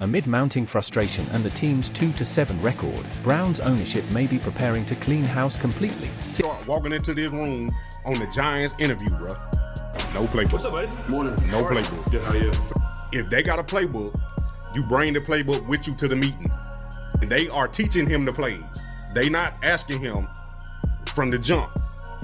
Amid mounting frustration and the team's 2-7 record, Browns ownership may be preparing to clean house completely. Start walking into this room on the Giants interview, bro. No playbook. What's up, buddy? Morning. No playbook. Good, how are you? If they got a playbook, you bring the playbook with you to the meeting. And they are teaching him the plays. They not asking him from the jump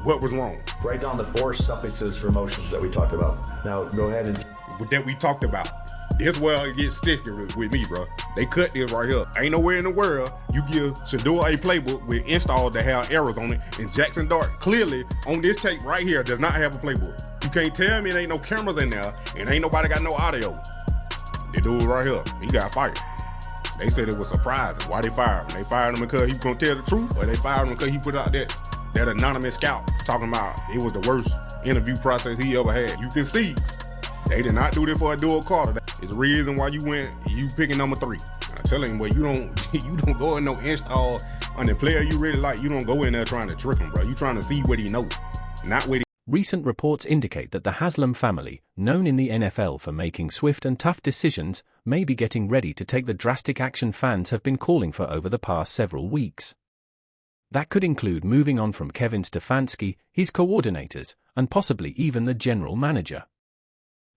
what was wrong. Write down the 4 suffices for emotions that we talked about. Now go ahead and... That we talked about. This where it gets sticky with me, bro. They cut this right here. Ain't nowhere in the world you give Shedeur a playbook with installed that have errors on it, and Jackson Dart clearly on this tape right here does not have a playbook. You can't tell me there ain't no cameras in there and ain't nobody got no audio. The dude right here, he got fired. They said it was surprising. Why they fired him? They fired him because he was gonna tell the truth, or they fired him because he put out that anonymous scout talking about it was the worst interview process he ever had. You can see they did not do this for a dual Carter. It's the reason why you picking number 3. I'm telling you, boy, you don't go in no install on the player you really like. You don't go in there trying to trick him, bro. You trying to see what he knows, not what he. Recent reports indicate that the Haslam family, known in the NFL for making swift and tough decisions, may be getting ready to take the drastic action fans have been calling for over the past several weeks. That could include moving on from Kevin Stefanski, his coordinators, and possibly even the general manager.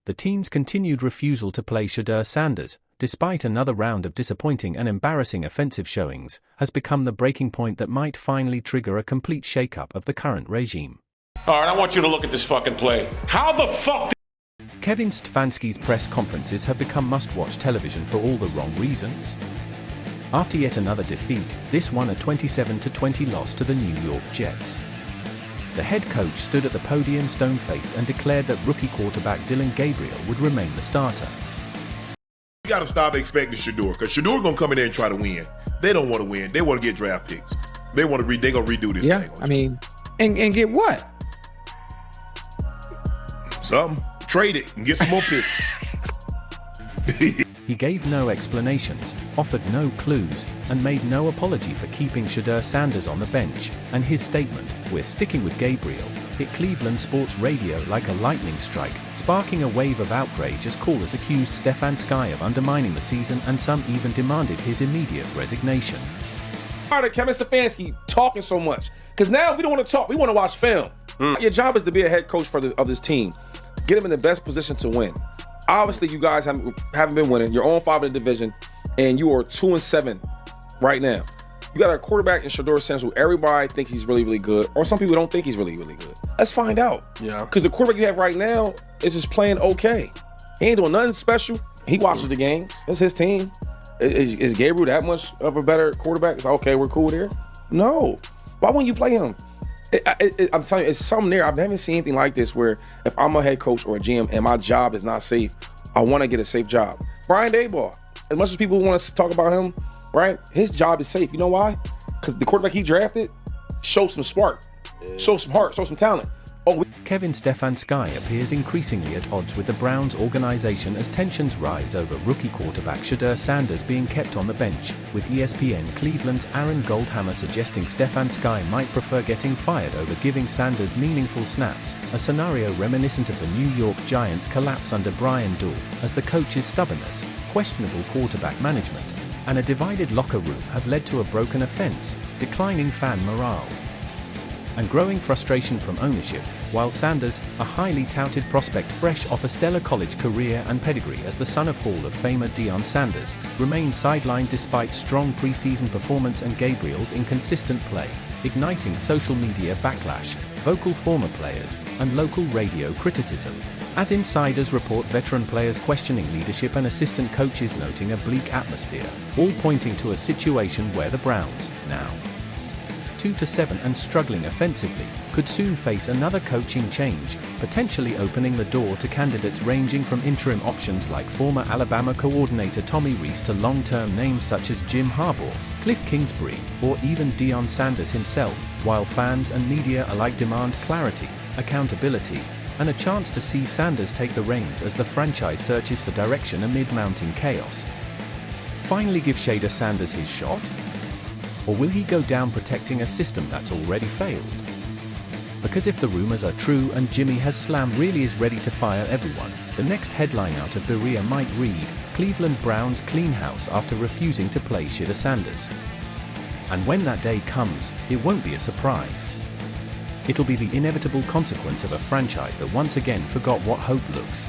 The team's continued refusal to play Shedeur Sanders, despite another round of disappointing and embarrassing offensive showings, has become the breaking point that might finally trigger a complete shakeup of the current regime. All right, I want you to look at this fucking play. How the fuck? Kevin Stefanski's press conferences have become must-watch television for all the wrong reasons. After yet another defeat, this one a 27-20 loss to the New York Jets. The head coach stood at the podium stone-faced and declared that rookie quarterback Dillon Gabriel would remain the starter. You got to stop expecting Shedeur, because Shedeur going to come in there and try to win. They don't want to win. They want to get draft picks. They want to they're going to redo this thing. Yeah, I mean, and get what? Something. Trade it and get some more picks. He gave no explanations, offered no clues, and made no apology for keeping Shedeur Sanders on the bench, and his statement, "We're sticking with Gabriel," hit Cleveland sports radio like a lightning strike, sparking a wave of outrage as callers accused Stefanski of undermining the season, and some even demanded his immediate resignation. Tired of Kevin Stefanski talking so much, because now we don't want to talk, we want to watch film. Your job is to be a head coach of this team. Get them in the best position to win. Obviously, you guys haven't been winning. You're on 5 in the division, and you are 2-7 right now. You got a quarterback in Shedeur Sanders who everybody thinks he's really, really good, or some people don't think he's really, really good. Let's find out. Yeah. Because the quarterback you have right now is just playing okay. He ain't doing nothing special. He watches the games. That's his team. Is Gabriel that much of a better quarterback? It's like, okay, we're cool there. No. Why wouldn't you play him? I'm telling you, it's something there. I haven't seen anything like this where if I'm a head coach or a GM and my job is not safe, I want to get a safe job. Brian Daboll, as much as people want to talk about him, right? His job is safe. You know why? Because the quarterback he drafted showed some spark, showed some heart, showed some talent. Kevin Stefanski appears increasingly at odds with the Browns organization as tensions rise over rookie quarterback Shedeur Sanders being kept on the bench, with ESPN Cleveland's Aaron Goldhammer suggesting Stefanski might prefer getting fired over giving Sanders meaningful snaps, a scenario reminiscent of the New York Giants' collapse under Brian Daboll, as the coach's stubbornness, questionable quarterback management, and a divided locker room have led to a broken offense, declining fan morale, and growing frustration from ownership, while Sanders, a highly touted prospect fresh off a stellar college career and pedigree as the son of Hall of Famer Deion Sanders, remained sidelined despite strong preseason performance and Gabriel's inconsistent play, igniting social media backlash, vocal former players, and local radio criticism. As insiders report, veteran players questioning leadership and assistant coaches noting a bleak atmosphere, all pointing to a situation where the Browns, now 2-7 and struggling offensively, could soon face another coaching change, potentially opening the door to candidates ranging from interim options like former Alabama coordinator Tommy Rees to long-term names such as Jim Harbaugh, Cliff Kingsbury, or even Deion Sanders himself, while fans and media alike demand clarity, accountability, and a chance to see Sanders take the reins as the franchise searches for direction amid mounting chaos. Finally give Shedeur Sanders his shot? Or will he go down protecting a system that's already failed? Because if the rumors are true and Jimmy Haslam really is ready to fire everyone, the next headline out of Berea might read, Cleveland Browns clean house after refusing to play Shedeur Sanders. And when that day comes, it won't be a surprise. It'll be the inevitable consequence of a franchise that once again forgot what hope looks